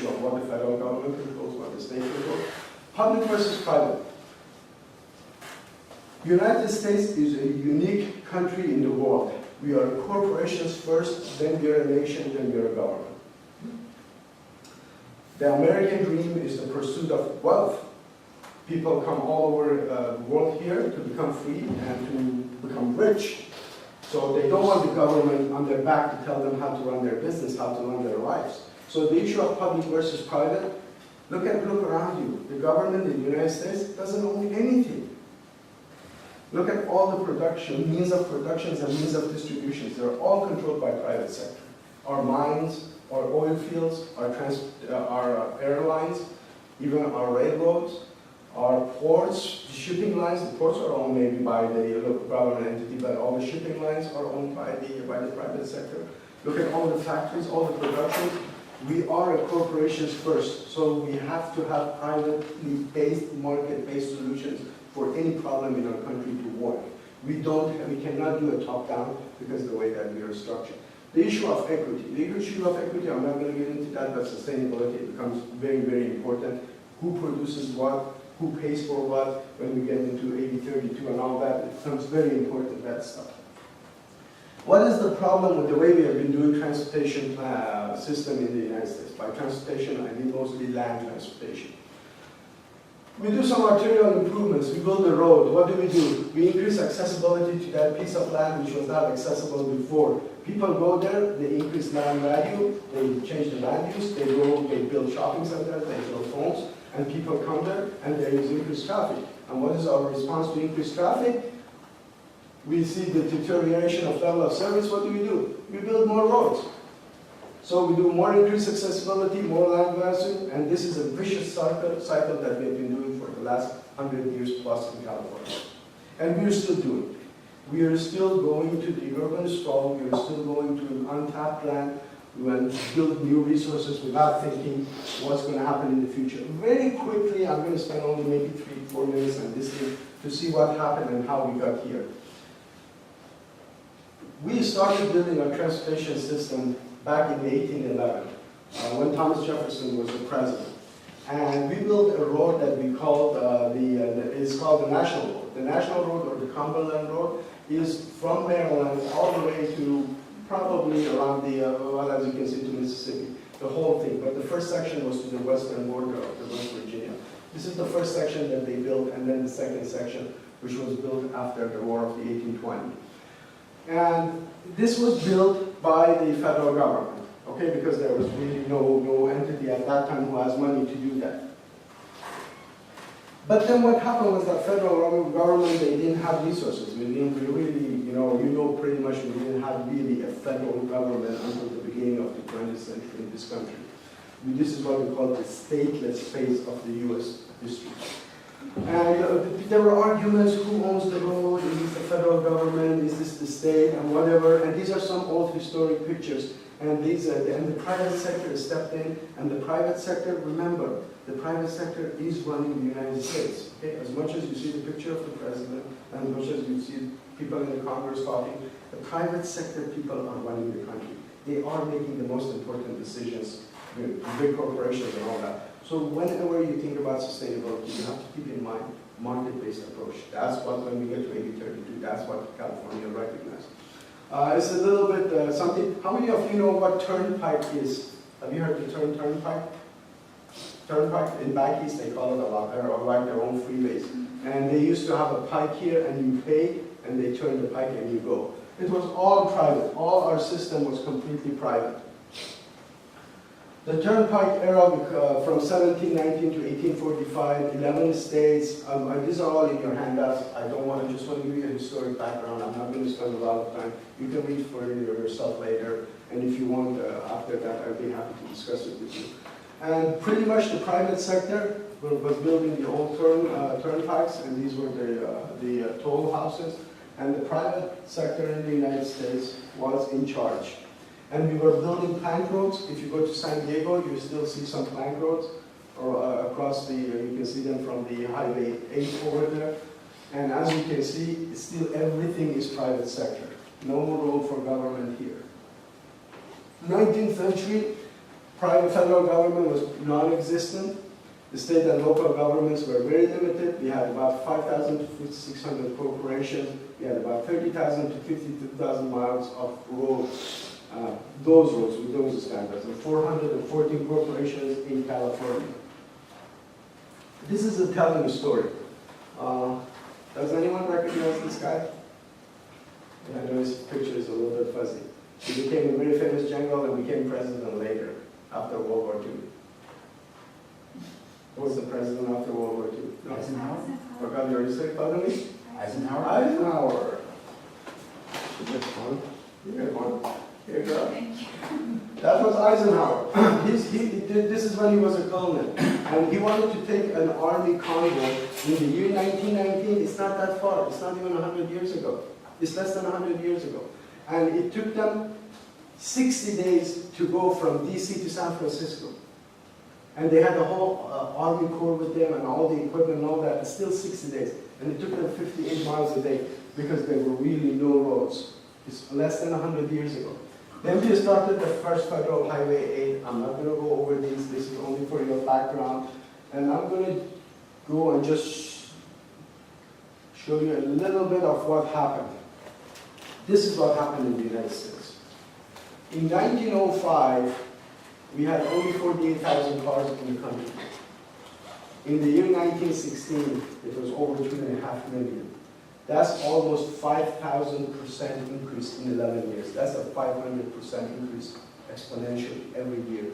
issue of what the federal government controls, what the state controls. Public versus private. United States is a unique country in the world. We are corporations first, then we are a nation, then we are a government. The American dream is the pursuit of wealth. People come all over the world here to become free and to become rich. So they don't want the government on their back to tell them how to run their business, how to run their lives. So the issue of public versus private, look around you. The government in the United States doesn't own anything. Look at all the production, means of productions and means of distributions. They're all controlled by private sector. Our mines, our oil fields, our airlines, even our railroads, our ports, the shipping lines. The ports are owned maybe by the local government entity, but all the shipping lines are owned by the private sector. Look at all the factories, all the productions. We are a corporations first, so we have to have privately based, market-based solutions for any problem in our country to work. We cannot do a top-down because of the way that we are structured. The issue of equity. The issue of equity, I'm not going to get into that, but sustainability becomes very, very important. Who produces what? Who pays for what? When we get into 80-32 and all that, it becomes very important, that stuff. What is the problem with the way we have been doing transportation system in the United States? By transportation, I mean mostly land transportation. We do some arterial improvements. We build the road. What do? We increase accessibility to that piece of land which was not accessible before. People go there, they increase land value, they change the land use, they build shopping centers, they build homes, and people come there, and there is increased traffic. And what is our response to increased traffic? We see the deterioration of level of service. What do? We build more roads. So we do more increased accessibility, more land value, and this is a vicious cycle that we have been doing for the last 100 years plus in California. And we are still doing it. We are still going to the urban sprawl. We are still going to an untapped land. We want to build new resources without thinking what's going to happen in the future. Very quickly, I'm going to spend only maybe 3-4 minutes on this thing to see what happened and how we got here. We started building our transportation system back in 1811, when Thomas Jefferson was the president. And we built a road that we called, it's called the National Road. The National Road, or the Cumberland Road, is from Maryland all the way to probably around well, as you can see, to Mississippi, the whole thing. But the first section was to the western border of the West Virginia. This is the first section that they built, and then the second section, which was built after the War of the 1820. And this was built by the federal government, okay, because there was really no entity at that time who has money to do that. But then what happened was that federal government, they didn't have resources. We know pretty much we didn't have really a federal government until the beginning of the 20th century in this country. This is what we call the stateless phase of the U.S. history. And there were arguments, who owns the road, is this the federal government, is this the state, and whatever. And these are some old historic pictures. And the private sector stepped in, and the private sector, remember, the private sector is running the United States. Okay? As much as you see the picture of the president, and as much as you see people in the Congress talking, the private sector people are running the country. They are making the most important decisions, big corporations and all that. So whenever you think about sustainability, you have to keep in mind market-based approach. That's what, when we get to 80-32, that's what California recognized. It's a little bit something. How many of you know what turnpike is? Have you heard the term turnpike? Turnpike, in back east they call it a lot, or like their own freeways. And they used to have a pike here, and you pay, and they turn the pike and you go. It was all private. All our system was completely private. The Turnpike era from 1719 to 1845, 11 states, these are all in your handouts. I just want to give you a historic background. I'm not going to spend a lot of time. You can read for yourself later, and if you want, after that, I'd be happy to discuss it with you. And pretty much the private sector was building the old turnpikes, and these were the toll houses, and the private sector in the United States was in charge. And we were building plank roads. If you go to San Diego, you still see some plank roads, or across you can see them from the Highway 8 over there. And as you can see, still everything is private sector. No role for government here. 19th century, Private federal government was non-existent. The state and local governments were very limited. We had about 5,000 to 5,600 corporations. We had about 30,000 to 52,000 miles of roads. Those roads with those standards, and 414 corporations in California. This is a telling story. Does anyone recognize this guy? Yeah, I know his picture is a little bit fuzzy. He became a very famous general and became president later, after World War II. Who was the president after World War II? No. Eisenhower? Forgot your history, pardon me? Eisenhower? Eisenhower. Good one. You get one. Here you go. Thank you. That was Eisenhower. This is when he was a colonel. And he wanted to take an army convoy in the year 1919. It's not that far. It's not even 100 years ago. It's less than 100 years ago. And it took them 60 days to go from DC to San Francisco. And they had the whole Army Corps with them and all the equipment and all that. It's still 60 days. And it took them 58 miles a day because there were really no roads. It's less than 100 years ago. Then we started the first Federal Highway 8. I'm not going to go over these. This is only for your background. And I'm going to go and just show you a little bit of what happened. This is what happened in the United States. In 1905, we had only 48,000 cars in the country. In the year 1916, it was over 2.5 million. That's almost 5,000% increase in 11 years. That's a 500% increase exponentially every year.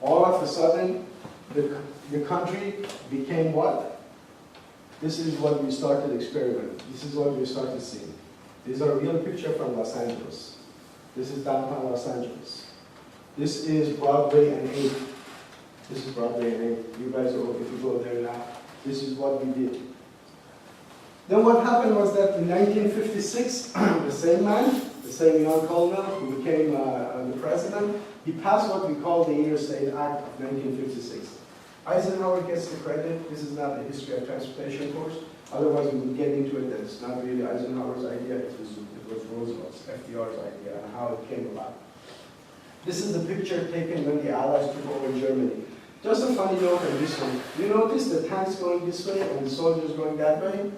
All of a sudden, the country became what? This is what we started experimenting. This is what we started seeing. These are real pictures from Los Angeles. This is downtown Los Angeles. This is Broadway and 8th. This is Broadway and 8th. You guys, if you go there now, this is what we did. Then what happened was that in 1956, the same man, the same young colonel who became the president, he passed what we call the Interstate Act of 1956. Eisenhower gets the credit. This is not the history of transportation course. Otherwise, we would get into it that it's not really Eisenhower's idea. It was Roosevelt's, FDR's idea, and how it came about. This is the picture taken when the Allies took over Germany. Just a funny note on this one. You notice the tanks going this way and the soldiers going that way?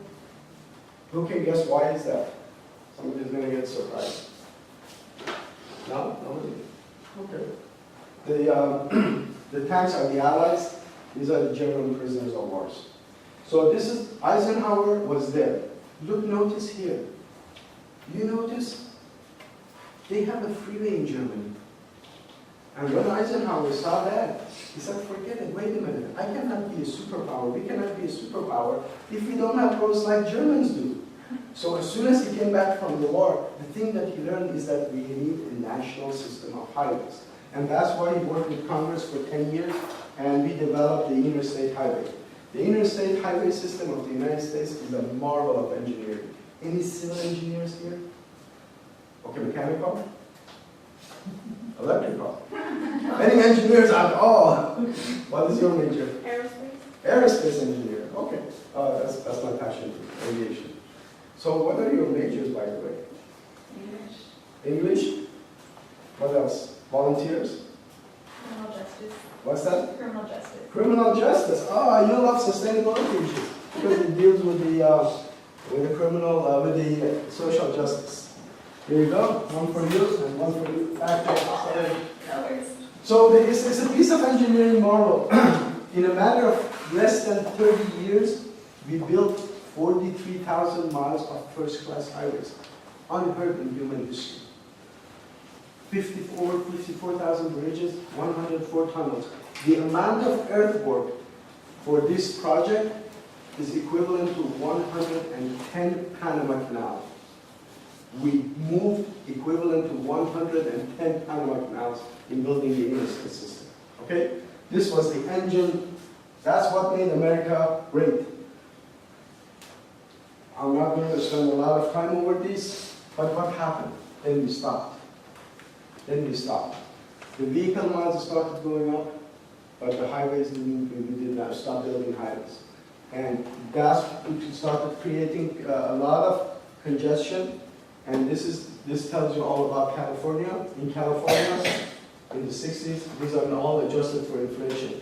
Who can guess why is that? Somebody's going to get surprised. No? Nobody? Okay. The tanks are the Allies. These are the German prisoners of war. So this is, Eisenhower was there. Look, notice here. You notice? They have a freeway in Germany. And when Eisenhower saw that, he said, forget it, wait a minute. I cannot be a superpower. We cannot be a superpower if we don't have roads like Germans do. So as soon as he came back from the war, the thing that he learned is that we need a national system of highways. And that's why he worked with Congress for 10 years, and we developed the Interstate Highway. The Interstate Highway system of the United States is a marvel of engineering. Any civil engineers here? Okay, mechanical? Electrical? Many engineers are, what is your major? Aerospace. Aerospace engineer, okay. That's my passion, aviation. So what are your majors, by the way? English. English? What else? Volunteers? Criminal justice. What's that? Criminal justice. Criminal justice. Oh, you love sustainability issues because it deals with the criminal, with the social justice. Here you go. One for you and one for you. Back there. Sorry. No worries. So it's a piece of engineering marvel. In a matter of less than 30 years, we built 43,000 miles of first-class highways, unheard in human history. 54,000 bridges, 104 tunnels. The amount of earthwork for this project is equivalent to 110 Panama Canals. We moved equivalent to 110 Panama Canals in building the interstate system. Okay? This was the engine. That's what made America great. I'm not going to spend a lot of time over this, but what happened? Then we stopped. The vehicle miles started going up, but the highways we did not stop building highways. And that's it started creating a lot of congestion. And this tells you all about California. In California, in the 60s. These are all adjusted for inflation.